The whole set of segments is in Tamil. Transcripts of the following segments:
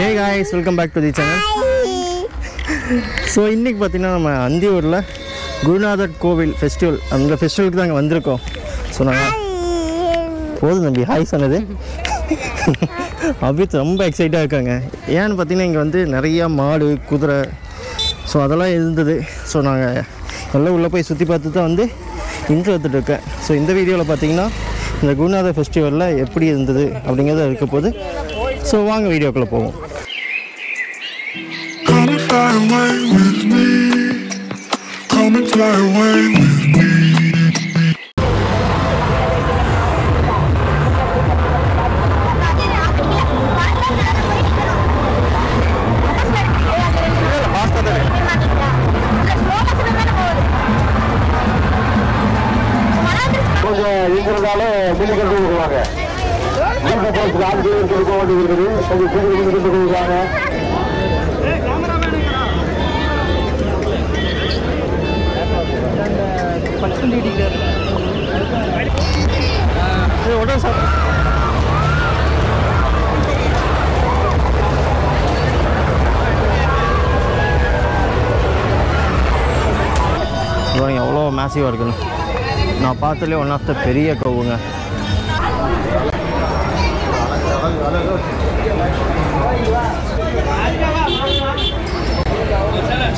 Hey guys, welcome back to the channel. So இன்னைக்கு பார்த்தீங்கன்னா நம்ம அந்தியூரில் குருநாதர் கோவில் ஃபெஸ்டிவல் அந்த ஃபெஸ்டிவலுக்கு தான் அங்கே வந்திருக்கோம். ஸோ நாங்கள் போதும் தம்பி ஹாய் சொன்னது அபித் ரொம்ப எக்ஸைட்டாக இருக்காங்க. ஏன்னு பார்த்தீங்கன்னா இங்கே வந்து நிறையா மாடு குதிரை ஸோ அதெல்லாம் இருந்தது. ஸோ நாங்கள் எல்லாம் உள்ளே போய் சுற்றி பார்த்து தான் வந்து இன்ட்ரோ எடுத்துகிட்டு இருக்கேன். ஸோ இந்த வீடியோவில் பார்த்தீங்கன்னா இந்த குருநாதர் ஃபெஸ்டிவலில் எப்படி இருந்தது அப்படிங்கிறத இருக்க போது. ஸோ வாங்க வீடியோக்குள்ளே போவோம். Come and fly away with me. Come and fly away with me. கொஞ்சம் இருக்கிறதால மில்லி கட்டு கொடுக்குறாங்க. கொடுக்க வேண்டியிருக்குது. கொஞ்சம் மில்லி கட்டு கொடுக்குறாங்க. எவ்வளோ மேசிவாக இருக்குன்னு நான் பார்த்தாலே ஒன் ஆஃப் த பெரிய கவுங்க.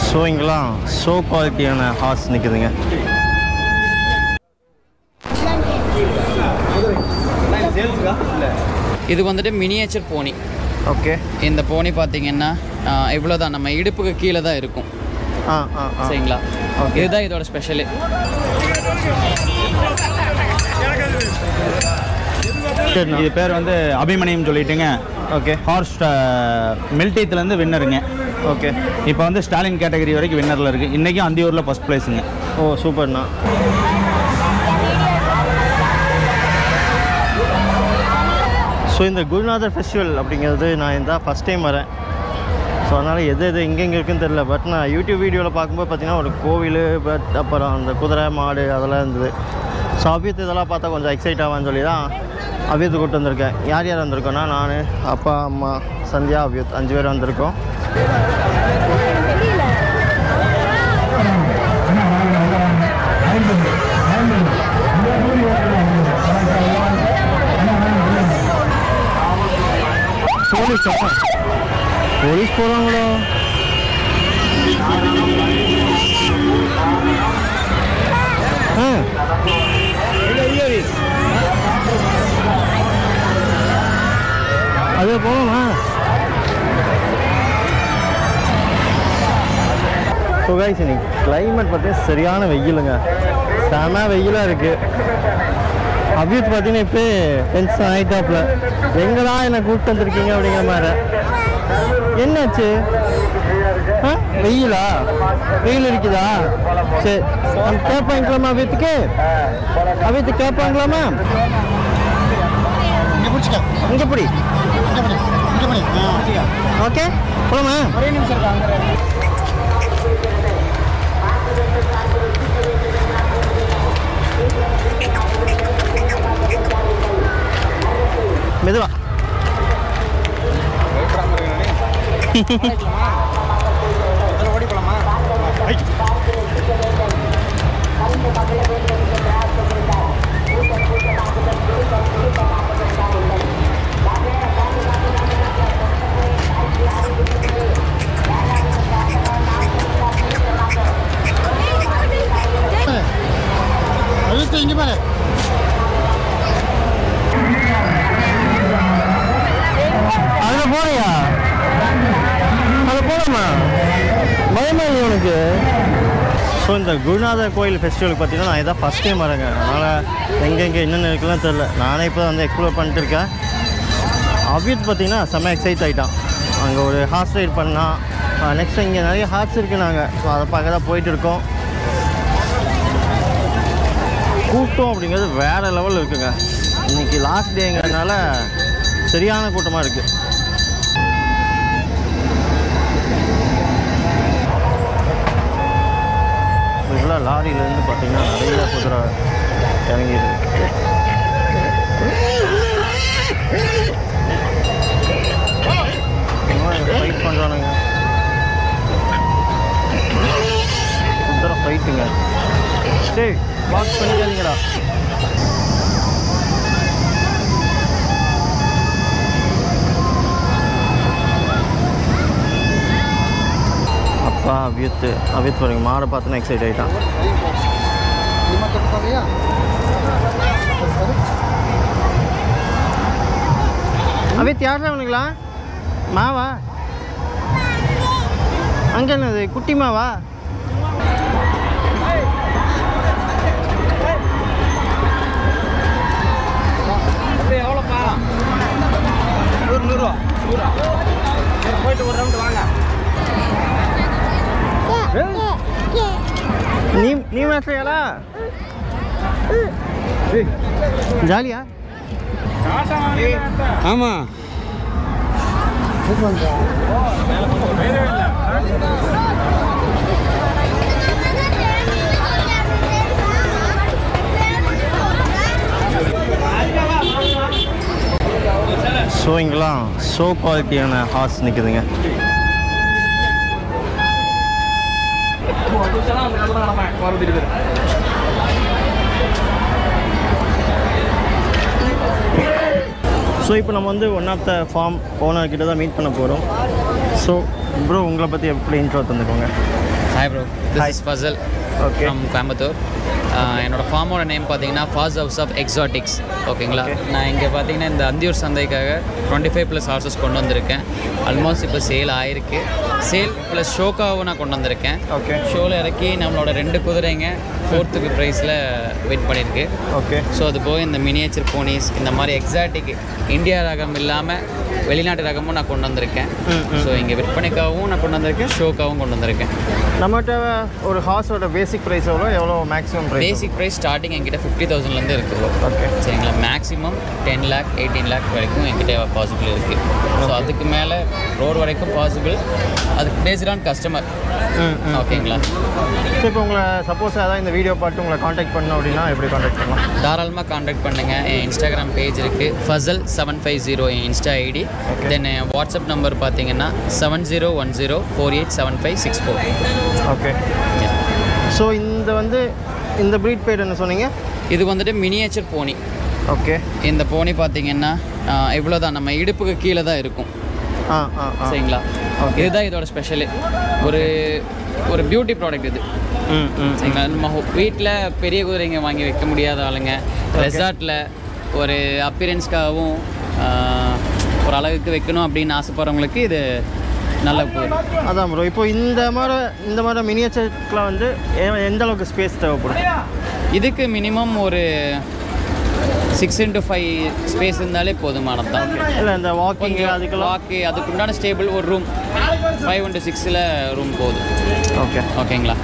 ஸோ இங்கெல்லாம் ஷோ குவாலிட்டியான ஹார்ஸ் நிற்குதுங்க. இது வந்துட்டு மினியேச்சர் போனி. ஓகே, இந்த போனி பார்த்தீங்கன்னா இவ்வளோ தான், நம்ம இடுப்புக்கு கீழே தான் இருக்கும். சரிங்களா? ஓகே, இதுதான் இதோட ஸ்பெஷலு. இது பேர் வந்து அபிமன்யம் சொல்லிட்டுங்க. ஓகே, ஹார்ஸ் மில்டீத்துலேருந்து வின்னருங்க. ஓகே, இப்போ வந்து ஸ்டாலின் கேட்டகரி வரைக்கும் வின்னரில் இருக்குது. இன்றைக்கும் அந்தியூரில் ஃபஸ்ட் ப்ரைஸுங்க. ஓ சூப்பர்ண்ணா. ஸோ இந்த குருநாதர் ஃபெஸ்டிவல் அப்படிங்கிறது நான் இந்த ஃபஸ்ட் டைம் வரேன். ஸோ அதனால் எது எங்கெங்கே இருக்குதுன்னு தெரில. பட் நான் யூடியூப் வீடியோவில் பார்க்கும்போது பார்த்தீங்கன்னா ஒரு கோவில், பட் அப்புறம் அந்த குதிரை மாடு அதெல்லாம் இருந்தது. ஸோ அபியத்து இதெல்லாம் பார்த்தா கொஞ்சம் எக்ஸைட் ஆவான்னு சொல்லி தான் அபியத்து கூப்பிட்டு வந்திருக்கேன். யார் யார் வந்திருக்கோன்னா நான், அப்பா, அம்மா, சந்தியா, அபியத் 5 பேர் வந்திருக்கோம். போலீஸ் போகிறாங்களோ? அது போகணுமா? ஸோ கைஸ், இன்னைக்கு கிளைமேட் பார்த்தீங்கன்னா சரியான வெயிலுங்க. செம வெயிலாக இருக்குது. அபியத் பார்த்தீங்கன்னா இப்போ டென்ஷன் ஆகிட்டாப்புல. எங்கடா என்னை கூப்பிட்டு வந்துருக்கீங்க அப்படிங்கிற மாதிரி. என்னாச்சு? வெயிலா? வெயில் இருக்குதா? சரி, நம்ம கேப் வாங்கிக்கலாமா அபியத்துக்கு? அபியத்து கேப் வாங்கலாமா? இங்கே பிடி. ஓகே, போலாமா? ஒரே நிமிஷம் மெதுவா. ஓடி போலாமா? அதுக்கு இங்கே பாரு. அதில் போறியா? அதில் போகலாமா? பயமா இல்லை உனக்கு? ஸோ இந்த குருநாதர் கோயில் ஃபெஸ்டிவலுக்கு பார்த்தீங்கன்னா நான் இதான் ஃபஸ்ட் டைம் வரேங்க. அதனால் எங்கெங்கே என்னென்ன இருக்குலாம் தெரில. நானே இப்போ வந்து எக்ஸ்ப்ளோர் பண்ணிட்டு இருக்கேன். அபியத் பார்த்தீங்கன்னா செம்ம எக்ஸைட் ஆகிட்டான். அங்கே ஒரு ஹார்ஸ் ரைட் பண்ணால். நெக்ஸ்ட் இங்கே நிறைய ஹார்ஸ் இருக்குது. நாங்கள் ஸோ அதை பார்க்க தான் போயிட்டு இருக்கோம். கூட்டம் அப்படிங்கிறது வேறு லெவலில் இருக்குங்க. இன்றைக்கி லாஸ்ட் டேங்கிறதுனால சரியான கூட்டமாக இருக்குது. இதெல்லாம் லாரியிலேருந்து பார்த்தீங்கன்னா நிறைய குதிரை இறங்கிடுது. ஃபைட் பண்ணுறானுங்க. சுத்தர ஃபைட்டுங்க. டேய் பாக்ஸ் பண்ணிக்காதீங்கடா. அப்பா அவியத் பாருங்க, மாடை பார்த்துனா எக்ஸைட் ஆகிட்டான். அவியத் யார் அவனுங்களா? மாவா? அங்கே என்னது குட்டி மாவா? எவ்வளோப்பா? 100 ரூபா. போயிட்டு ஒரு ரவுண்டு வாங்க. நீ மேட்ச்லையாளா? ஜாலியா? ஆமாம். ஸோ இங்கெல்லாம் ஷோ குவாலிட்டியான ஹார்ஸ் நிற்குதுங்க. ஸோ இப்போ நம்ம வந்து ஒன் ஆஃப் த ஃபார்ம் ஓனர்கிட்ட தான் மீட் பண்ண போகிறோம். ஸோ ப்ரோ உங்களை பற்றி எப்படி இன்ட்ரோ தந்துக்கோங்க? Hi bro, this is Fazal okay from Coimbatore. என்னோடய ஃபார்மோட நேம் பார்த்தீங்கன்னா ஃபாஸ் ஹவுஸ் ஆஃப் எக்ஸாட்டிக்ஸ். ஓகேங்களா, நான் இங்கே பார்த்தீங்கன்னா இந்த அந்தியூர் சந்தைக்காக 25+ ஹார்சஸ் கொண்டு வந்திருக்கேன். ஆல்மோஸ்ட் இப்போ சேல் ஆகிருக்கு. சேல் ப்ளஸ் ஷோக்காகவும் நான் கொண்டு வந்திருக்கேன். ஓகே, ஷோவில் இறக்கி நம்மளோட 2 குதிரைங்க 4th ப்ரைஸில் வெயிட் பண்ணியிருக்கு. ஓகே. ஸோ அது போய் இந்த மினியேச்சர் போனிஸ், இந்த மாதிரி எக்ஸாட்டிக் இந்தியா ரகம் இல்லாமல் வெளிநாட்டு ரகமும் நான் கொண்டு வந்திருக்கேன். ஸோ இங்கே விற்பனைக்காகவும் நான் கொண்டு வந்திருக்கேன், ஷோக்காகவும் கொண்டு வந்திருக்கேன். நம்மகிட்ட ஒரு ஹார்ஸோட பேசிக் ப்ரைஸ் எவ்வளோ maximum price? Basic price starting என்கிட்ட 50,000லேருந்து இருக்குது. ஓகே, சரிங்களா. மேக்ஸிமம் 10 lakh 18 lakh வரைக்கும் என்கிட்ட பாசிபிள் இருக்குது. ஸோ அதுக்கு மேலே ரோடு வரைக்கும் பாசிபிள். அதுக்கு பேஸ்ட் ஆன் கஸ்டமர். ஓகேங்களா. ஸோ இப்போ உங்களை சப்போஸ் அதான் இந்த வீடியோ பார்த்து உங்களை காண்டாக்ட் பண்ணோம் அப்படின்னா எப்படி காண்டாக்ட் பண்ணலாம்? தாராளமாக காண்டாக்ட் பண்ணுங்கள். என் இன்ஸ்டாகிராம் பேஜ் இருக்குது, ஃபசல்750 என் insta ID. Then WhatsApp number பார்த்தீங்கன்னா 7010487564. ஓகே. ஸோ இந்த ப்ரீட் பேர் என்ன சொன்னீங்க? இது வந்துட்டு மினியேச்சர் போனி. ஓகே. இந்த போனி பார்த்தீங்கன்னா இவ்வளோ தான், நம்ம இடுப்புக்கு கீழே தான் இருக்கும். சரிங்களா. இதுதான் இதோட ஸ்பெஷலு. ஒரு பியூட்டி ப்ராடக்ட் இது. சரிங்களா. நம்ம வீட்டில் பெரிய குதிரைங்க வாங்கி வைக்க முடியாத ஆளுங்க, ரெசார்ட்டில் ஒரு அப்பியரன்ஸ்க்காகவும் ஒரு அழகுக்கு வைக்கணும் அப்படின்னு ஆசைப்படுறவங்களுக்கு இது நல்ல குதிரை. அதான் ப்ரோ, இப்போ இந்த மாதிரி மினியேச்சர்க்குலாம் வந்து எந்த அளவுக்கு ஸ்பேஸ் தேவைப்படும்? இதுக்கு மினிமம் ஒரு 6x5 ஸ்பேஸ் இருந்தாலே போதுமானது தான். இல்லை இந்த அதுக்குண்டான ஸ்டேபிள் ஒரு ரூம் 5x6 ரூம் போதும். ஓகேங்களா.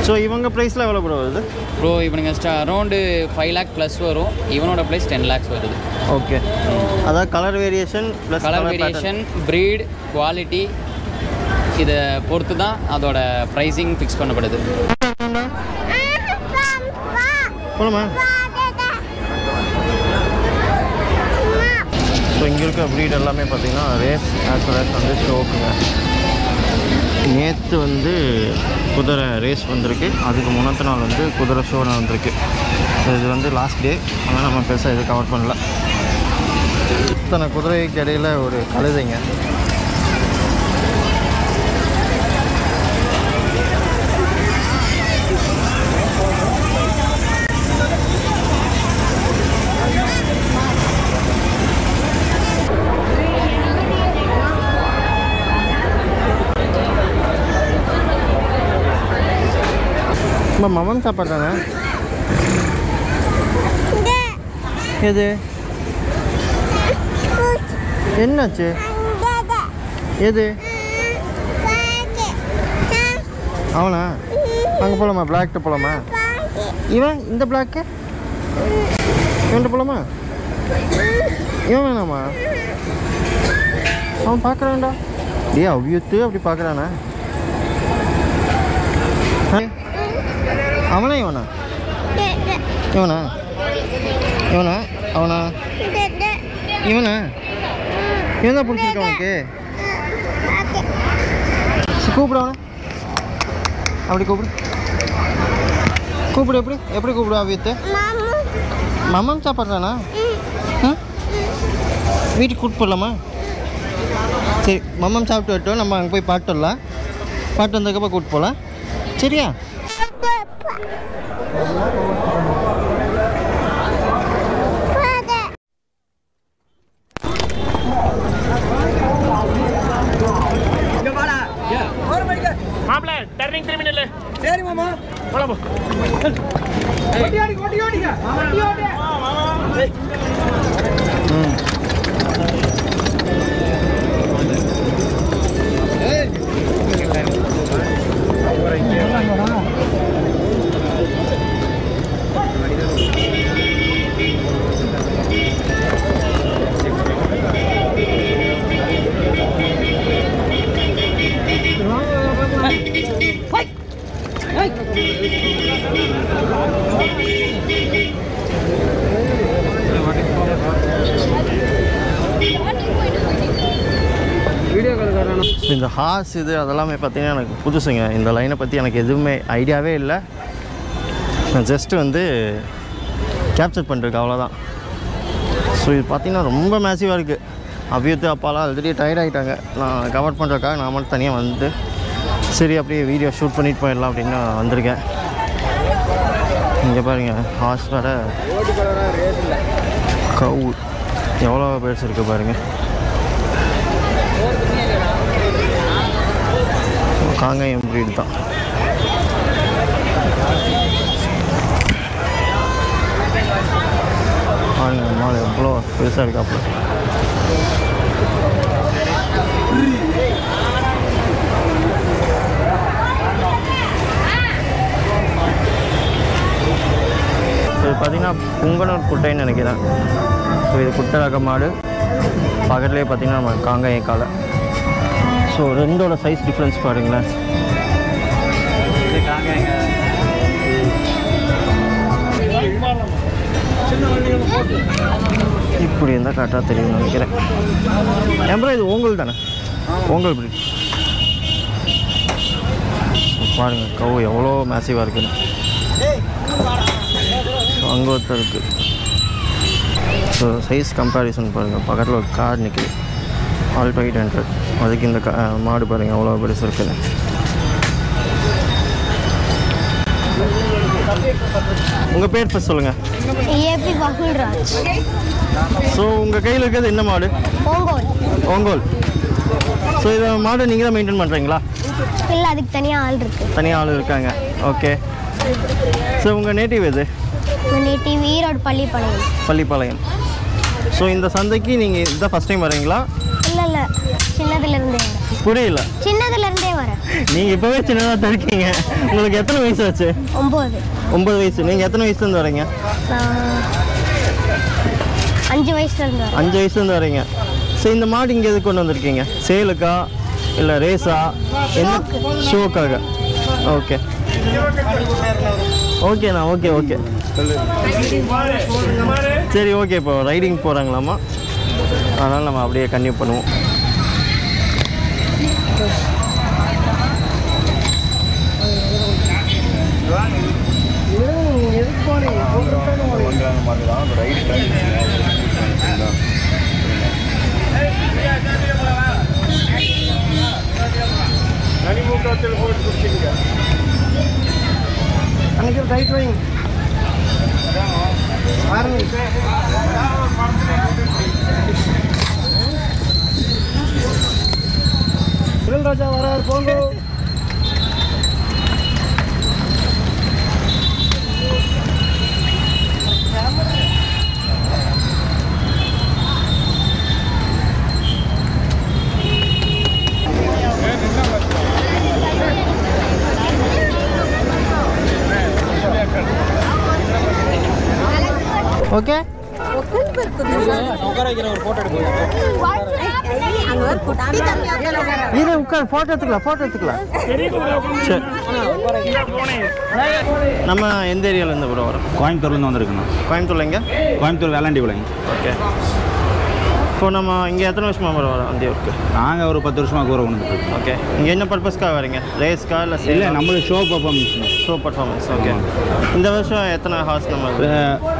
ஸோ இவங்க ப்ரைஸில் எவ்வளோ ப்ரோ வருது? ப்ரோ இவனுங்க அரௌண்டு 5 lakh ப்ளஸ் வரும். இவனோட ப்ரைஸ் 10 lakhs வருது. ஓகே. அதாவது colour variation plus colour variation, breed, quality இதை பொறுத்து தான் அதோட ப்ரைஸிங் ஃபிக்ஸ் பண்ணப்படுது. போகலாமா? ஸோ இங்கே இருக்க ப்ரீட் எல்லாமே பார்த்தீங்கன்னா ரேஸ் ஆஸ் வெல் அஸ் வந்து ஷோக்குங்க. நேற்று வந்து குதிரை ரேஸ் வந்திருக்கு, அதுக்கு முன்னத்த நாள் வந்து குதிரை ஷோ நடந்திருக்கு. ஸோ இது வந்து லாஸ்ட் டே, ஆனால் நம்ம பெருசாக இது கவர் பண்ணல. இத்தனை குதிரைக்கு இடையில் ஒரு கழுதைங்க. மமன் சாப்பாடுறானே எது? என்னாச்சு? எது அவனா? அங்கே போகலாமா? பிளாக்ட்ட போகலாமா? இவன் இந்த பிளாக்கு இவன்ட்ட போகலாமா? இவன் வேணாமா? அவன் பார்க்குறான்டா. அவ்வியத்து அப்படி பார்க்குறானா? அவனா இவனா? இவனா? அவனா? இவனா? என்ன பிடிச்சிருக்க உனக்கு? கூப்பிடு அவனை. அப்படி கூப்பிடு. கூப்பிடு. எப்படி கூப்பிடு அவியத்து? மாமம் சாப்பிட்றானா? வீட்டுக்கு கூப்பிட்டு போடலாமா? சரி, மாமம் சாப்பிட்டு வரட்டும். நம்ம அங்கே போய் பாட்டு வரலாம். பாட்டு வந்ததுக்கப்புறம் கூப்பிட்டு போகலாம். சரியா? மாப்பிள்ள டர்னிங் திரும்பி நில்லு. சரி மாமா போலாம் போ. ஓடிங்க. இந்த ஹார்ஸ் இது அதெல்லாமே பார்த்தீங்கன்னா எனக்கு புதுசுங்க. இந்த லைனை பற்றி எனக்கு எதுவுமே ஐடியாவே இல்லை. நான் ஜஸ்ட்டு வந்து கேப்சர் பண்ணிருக்கேன், அவ்வளோதான். ஸோ இது பார்த்திங்கன்னா ரொம்ப மேசிவாக இருக்குது. அபியத்து அப்பாலாம் ஆல்ரெடி டயர்ட் ஆகிட்டாங்க. நான் கவர் பண்ணுறதுக்காக நான் மட்டும் தனியாக வந்து சரி அப்படியே வீடியோ ஷூட் பண்ணிட்டு போயிடலாம் அப்படின்னு நான் வந்திருக்கேன். இங்கே பாருங்கள், ஹார்ஸ் வேறு கவு எவ்வளோ பேர்ஸ் இருக்குது பாருங்கள். காங்காயம் ப்ரீடு தான். பாருங்க மாடு எவ்வளோ பெருசாக இருக்காப்புல. இது பார்த்தீங்கன்னா புங்கனூர் குட்டைன்னு நினைக்கிறேன். ஸோ இது குட்டை ரக மாடு. பக்கத்துலேயே பார்த்தீங்கன்னா நம்ம காங்காயம் காலை. ஸோ ரெண்டோட சைஸ் டிஃப்ரென்ஸ் பாருங்களேன். இப்படி இருந்தால் கரெக்டாக தெரியும்னு நினைக்கிறேன். ஏம்பா இது ஓங்கல் தானே? ஓங்கல் பிடி பாருங்கள், கவு எவ்வளோ மேசிவாக இருக்குன்னு. அங்கே ஒருத்தர் இருக்குது. ஸோ சைஸ் கம்பேரிசன் பாருங்கள். பக்கத்தில் ஒரு கார் நிற்குது, ஆல்டோ 800. அதுக்கு இந்த மாடு பாருங்கள் அவ்வளோ பெருசு இருக்குன்னு. உங்கள் பேர் ஃபஸ்ட் சொல்லுங்கள். ஏபி பகுல்ராஜ். ஸோ உங்கள் கையில் இருக்கிறது என்ன மாடு? ஓங்கோல். ஓங்கோல். ஸோ இதை மாடு நீங்கள் தான் மெயின்டைன் பண்ணுறீங்களா? இல்லை, அதுக்கு தனியாக ஆள் இருக்குது. தனியாக ஆள் இருக்காங்க. ஓகே. ஸோ உங்கள் நேட்டிவ் எது? நேட்டிவ் ஈரோடு பள்ளிப்பாளையம். பள்ளிப்பாளையம். ஸோ இந்த சந்தைக்கு நீங்கள் இதுதான் ஃபஸ்ட் டைம் வரீங்களா? இல்லை, சின்னதுலேருந்தே வரேன். புரியல. சின்னதுலேருந்தே வரேன். நீங்கள் இப்போவே சின்னதாக தான் இருக்கீங்க. உங்களுக்கு எத்தனை வயசு ஆச்சு? 9. 9 வயசு. நீங்கள் எத்தனை வயசுலேருந்து வரீங்க? 5 வயசுலேருந்து வரேன். 5 வயசுலேருந்து வரீங்க. ஸோ இந்த மாடு இங்கே எதுக்கு கொண்டு வந்திருக்கீங்க? சேலுக்கா இல்லை ரேஸா? என்ன ஷோக்காக? ஓகே ஓகேண்ணா. ஓகே சரி ஓகே. இப்போ ரைடிங் போகிறாங்களாம்மா, அதனால் நம்ம அப்படியே கன்டினியூ பண்ணுவோம். அன்னைக்கு ரைட் வைங்க. ராஜா வரார், போங்க. ஓகே. இது உட்கார், ஃபோட்டோ எடுத்துக்கலாம். சரி. நம்ம எந்த ஏரியாவிலேருந்து வரோம்? கோயம்புத்தூர்லேருந்து வந்திருக்குண்ணா. கோயம்புத்தூர்ல எங்க? கோயம்புத்தூர் வேளாண்டி விலைங்க. ஓகே. இப்போ நம்ம இங்கே எத்தனை வருஷமாக வரோம் அந்தியூருக்கு? நாங்கள் ஒரு 10 வருஷமாக கூரை கொண்டு வந்துருக்கோம். ஓகே. இங்கே என்ன பர்பஸ்க்காக வரீங்க? ரேஸ்க்கா இல்லை? இல்லை, நம்மளுக்கு show performance. Show performance. Okay. இந்த வருஷம் எத்தனை ஹார்ஸ் நம்ம?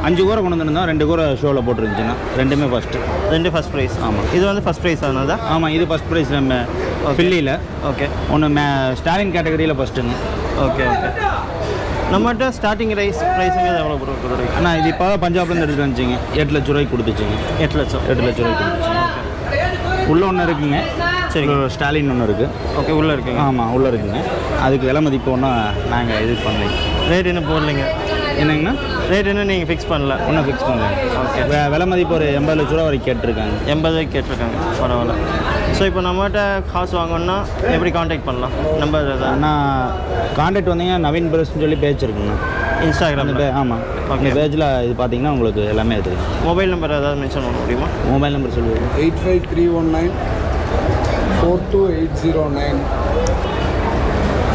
5 கூரை கொண்டு வந்துருந்தோம். 2 கூரை ஷோவில் போட்டுருந்துச்சுன்னா 2மே ஃபஸ்ட்டு. 2 first prize. ஆமாம். இது வந்து ஃபஸ்ட் ப்ரைஸ் ஆனதா? ஆமாம், இது ஃபஸ்ட் ப்ரைஸ் நம்ம ஃபில்லியில். ஓகே. ஒன்று ஸ்டாலின் கேட்டகரியில் ஃபஸ்ட்டுங்க. Okay okay. நம்மகிட்ட ஸ்டார்டிங் ப்ரைஸுங்கிறது எவ்வளோ கொடுக்குறீங்க? ஆனால் இது இப்போ பஞ்சாப்லேருந்து எடுத்துகிட்டு வந்துச்சிங்க. 8 லட்ச ரூபாய்க்கு கொடுத்துச்சிங்க. 8 லட்சம் ரூபாய்க்கு கொடுத்துச்சிங்க. உள்ளே ஒன்று இருக்குங்க. சரி, ஸ்டாலின் ஒன்று இருக்குது. ஓகே. உள்ளே இருக்குங்க. ஆமாம், உள்ளே இருக்குங்க. அதுக்கு விலை மதிப்பு ஒன்றும் நாங்கள் இது பண்ணலைங்க. ரேட் என்ன போடலைங்க? என்னங்கண்ணா? ரேட் என்ன நீங்கள் ஃபிக்ஸ் பண்ணல? ஒன்றும் ஃபிக்ஸ் பண்ணல. ஓகே. விலை மதிப்பு ஒரு 80 லட்ச ரூபா வரைக்கும் கேட்டிருக்காங்க. 80 ரூபாய்க்கு கேட்டிருக்காங்க. பரவாயில்ல. ஸோ இப்போ நம்மகிட்ட காசு வாங்கணுன்னா எப்படி காண்டாக்ட் பண்ணலாம்? நம்பர் அண்ணா காண்டாக்ட் வந்தீங்கன்னா நவீன் பிரஸ்ன்னு சொல்லி பேஜ் இருக்குங்கண்ணா இன்ஸ்டாகிராமில். ஆமாம், ஓகே. பேஜில் இது பார்த்தீங்கன்னா உங்களுக்கு எல்லாமே இருக்குது. மொபைல் நம்பர் ஏதாவது மென்ஷன் பண்ண முடியுமா? மொபைல் நம்பர் சொல்லுங்கள். 85319 42809.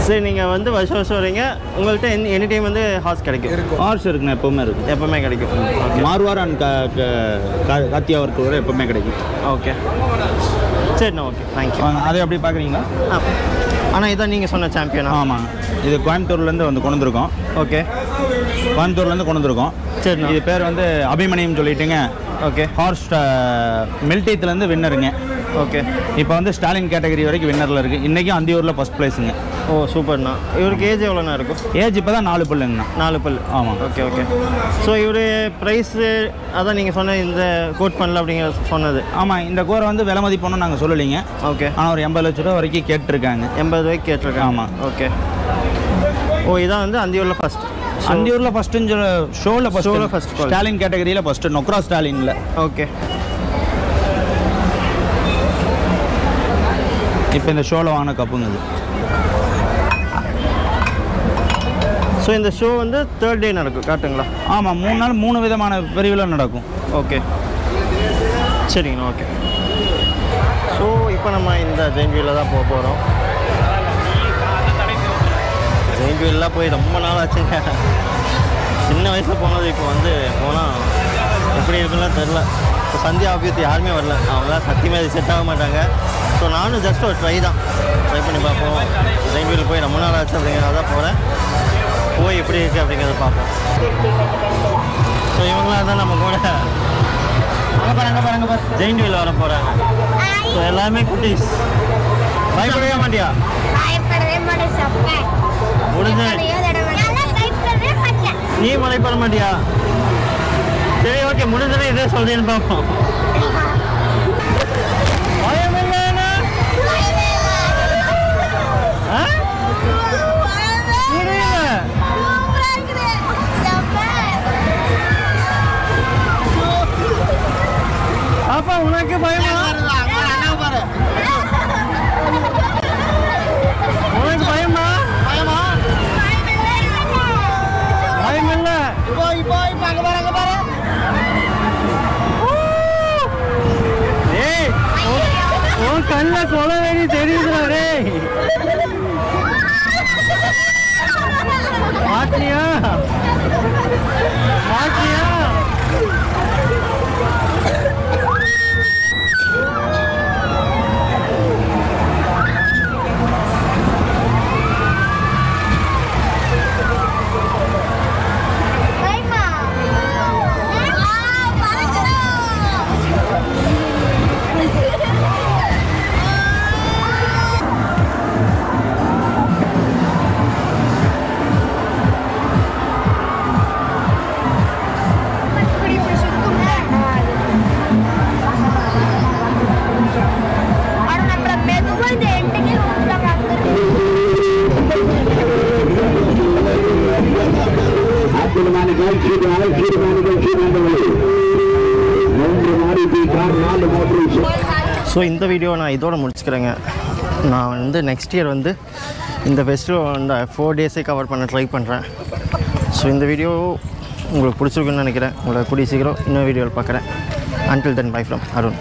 சரி, நீங்கள் வந்து வருஷம் வரீங்க. உங்கள்கிட்ட எனி டைம் வந்து ஹார்ஸ் கிடைக்கும்? ஹார்ஸ் இருக்குண்ணா, எப்போவுமே இருக்கும். எப்போவுமே கிடைக்கும். ஓகே. மார்வார் அண்ட் காத்தியா ஒர்க் வரை எப்போவுமே கிடைக்கும். ஓகே. சரிண்ணா. Okay, thank you. அதை எப்படி பார்க்குறீங்களா? ஆனால் இதான் நீங்கள் சொன்ன சாம்பியனா? ஆமாம், இது கோயம்புத்தூர்லேருந்து வந்து கொண்டு வந்திருக்கோம். ஓகே. கோயம்புத்தூர்லேருந்து கொண்டு வந்திருக்கோம். சரி, இது பேர் வந்து அபிமன்யம் சொல்லிட்டுங்க. ஓகே. ஹார்ஸ் மில்டேத்துலேருந்து வின்னருங்க. ஓகே. இப்போ வந்து ஸ்டாலின் கேட்டகரி வரைக்கும் வின்னரில் இருக்குது. இன்றைக்கும் அந்தியூரில் ஃபஸ்ட் ப்ரைஸுங்க. ஓ, சூப்பர்ண்ணா. இவருக்கு ஏஜ் எவ்வளோண்ணா இருக்கும்? ஏஜ் இப்போ தான் 4 பல்லுங்கண்ணா. 4 பல். ஆமாம். Okay okay. ஸோ இவர் ப்ரைஸு அதான் நீங்கள் சொன்ன இந்த கோட் பண்ணல அப்படிங்கிற சொன்னது? ஆமாம், இந்த கூரை வந்து விலை மதிப்பு நாங்கள் சொல்லலைங்க. ஓகே. ஆனால் ஒரு 80 லட்ச ரூபா வரைக்கும் கேட்டிருக்காங்க. 80 ரூபாய்க்கு கேட்டிருக்காங்க. ஆமாம். ஓகே. ஓ, இதான் வந்து அந்தியூரில் ஃபஸ்ட். அந்தியூரில் ஃபஸ்ட்டுன்னு ஷோவில் ஃபஸ்ட் ஸ்டாலின் கேட்டகரியில் ஃபஸ்ட்டு நொக்ரா ஸ்டாலினில். ஓகே. இப்போ இந்த ஷோவில் வாங்கின கப்புங்க இது. ஸோ இந்த ஷோ வந்து 3rd டே நடக்கும், காட்டுங்களா? ஆமாம், 3 நாள் 3 விதமான பிரிவில் நடக்கும். ஓகே, சரிங்கண்ணா. ஓகே. ஸோ இப்போ நம்ம இந்த ஜெயின்ட்வீலில் தான் போக போகிறோம். ஜெயின்ட்வீல்லாம் போய் ரொம்ப நாள் ஆச்சுங்க. சின்ன வயசில் போனது இப்போ வந்து போனால் எப்படி இருக்குன்னு தெரில. இப்போ சந்தியா ஆபியத்து யாருமே வரல. அவங்களாம் சத்தியமாக இது செட் ஆக மாட்டாங்க. ஸோ நானும் ஜஸ்ட் ஒரு ட்ரை பண்ணி பார்ப்போம். ஜெயின்ட்வீல் போய் ரொம்ப நாள் ஆச்சு அப்படிங்கிறத தான் போகிறேன். போய் எப்படி இருக்குது அப்படிங்கிறத பார்ப்போம். ஸோ இவங்களாம் தான் நம்ம கூட ஜெயின்ட்வீல் வர போகிறாங்க. ஸோ எல்லாமே குட்டீஸ். பயப்படவே மாட்டியா? முடிஞ்ச நீ மலைப்பட மாட்டியா? சரி, ஓகே. முடிஞ்சனே இதே சொல்றேன்னு பார்ப்போம். அப்பா, உனக்கு பயமா? உனக்கு பயமா? பயம் இல்ல. ஏய், உன் கண்ணுல கொலை வேணி தெரியுதுடா. டேய், மாட்டியா? ஸோ இந்த வீடியோ நான் இதோடு முடிச்சுக்கிறேங்க. நான் வந்து நெக்ஸ்ட் இயர் வந்து இந்த ஃபெஸ்டிவல் வந்து 4 டேஸே கவர் பண்ண ட்ரை பண்ணுறேன். ஸோ இந்த வீடியோ உங்களுக்கு பிடிச்சிருக்குன்னு நினைக்கிறேன். உங்களை கூடிய சீக்கிரம் இன்னொரு வீடியோவில் பார்க்குறேன். Until then, bye from Arun.